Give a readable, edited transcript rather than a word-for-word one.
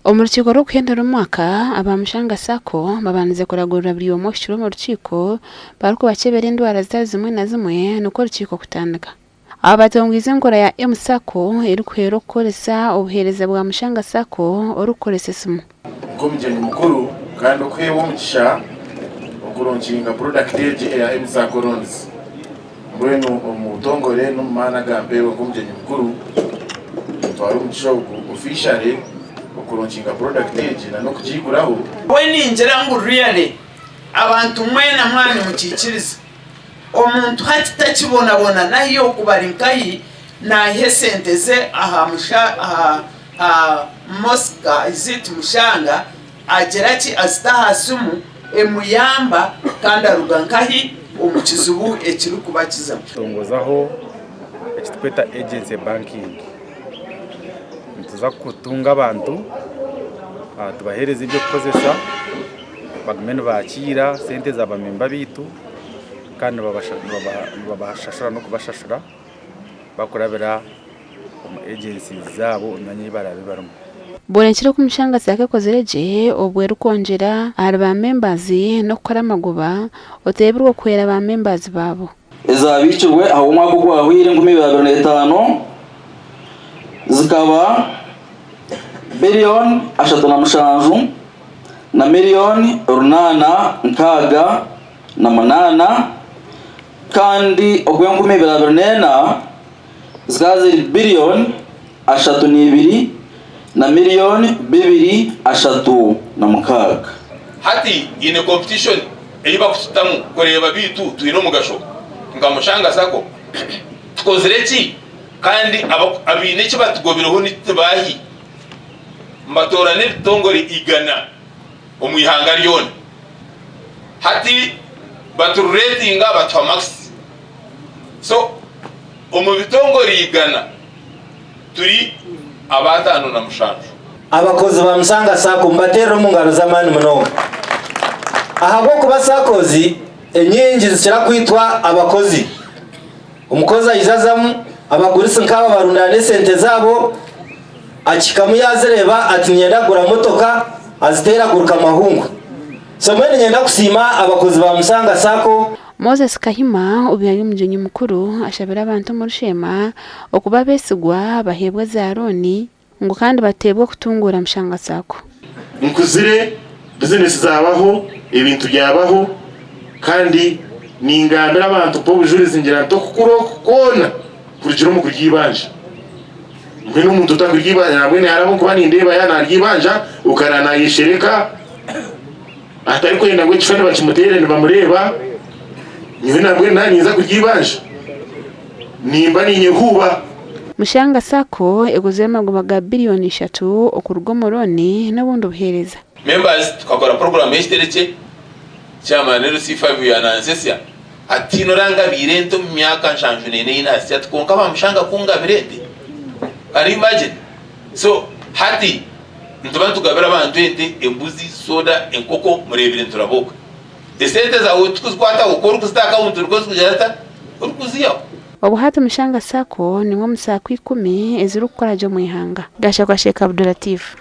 Omurukiko rw'okuhendera omwaka abamushanga sako babanize kuragurira buri omoshiro mu rukiko baruko bakebera endwara zimwe na zimwe nuko rukiko kutandika abatongwize enkora ya emusako erikwera okukoresa obuheereza bwa mushanga sako orukoresa esimu komijeni mukuru kandi okuheebwa omugisha okuronkinga productage ya emusako loans mbwenu omutongore n'omumaani agampeebwa komijeni mukuru ntwara omugisha ogu officially okuronkinga productage na n'okugiguraho weningira ngu really abantu mwena mwani mukikiriza omuntu hati takibonabona naye okubara nkayi nahe sente ze aha mosika iziti mushanga agira ki azita hasimu emuyamba kandi aruga nkahi omukizibu ekiri kubakiza tongozaho ekitweta agency banking ntuza kutunga abantu tubahereza ibyo kukozesa bagumene bakira sente z'abamemba bitu kandi babashashura no kubashashura bakurabira agency zabo nanye barabibaramo Bonenkire ku mushanga zake kozereje obweru konjera ari ba members no kora amagoba otebirwa kwera ba members babo ezabicirwe aho umwaka gwahwire 2025 zikaba billion ashatu na mushanju na million runana nkaga na manana kandi ogwengu 2024 zikazi billion ashatu n'ibiri na million bibiri ashatu na mukaga hati ine competition eyiba kusitamu kureba bitu tuyino mugasho ngamushanga sako tukozereki kandi abine kibatugobiraho nitibahi mbatora n'itongori igana omwihanga lyona hati baturatinga batwa max so omubitongori igana turi abatano na mushanju abakozi ba mushanga sako mbatero mu ngaro z'amani muno ahagwo kuba sakozi enyingi zikira kwitwa abakozi umukozi ayizazamu abagurisa nk'aba barundane sente zabo akikamu yazereba ati nyendagura motoka aziteraguruka amahungu so mwene nyenda kusima abakozi ba mushanga sako Moses Kahima ubiyaye umujinyi mukuru ashabira abantu mu rushema okuba besigwa bahebwa za Aroni ngo kandi batebwa kutungura mushanga sako nkuzire business zabaho ibintu byabaho kandi ningambira abantu po bujurize ngira to kukona kurikira mu kugibanje mbene umuntu utakugibanje nabwo ni harabo kuba nindeba yana ryibanja ukarana yishereka atari kwenda ngo kifane bakimutere nibamureba niwe nabwo naniza kugibanje nimba ninye huba mushanga sako eguze amagoba billion 3 okurugomoroni n'abundi buhereza members tukakora program y'itereke cyama rero C5 ya Nansesia ati noranga birento myaka nshanju nene inasi atkonka bamushanga kunga birende ari imagine so hati ntubantu gabira abantu ente embuzi soda enkoko murebire turaboka esente za utukwata ukora kuzitaka umuntu rwose kujarata urukuziyo obuhati mushanga sako nimwe musako 10 ezirukora jo mwihanga gasha kwa Sheikh Abdulatif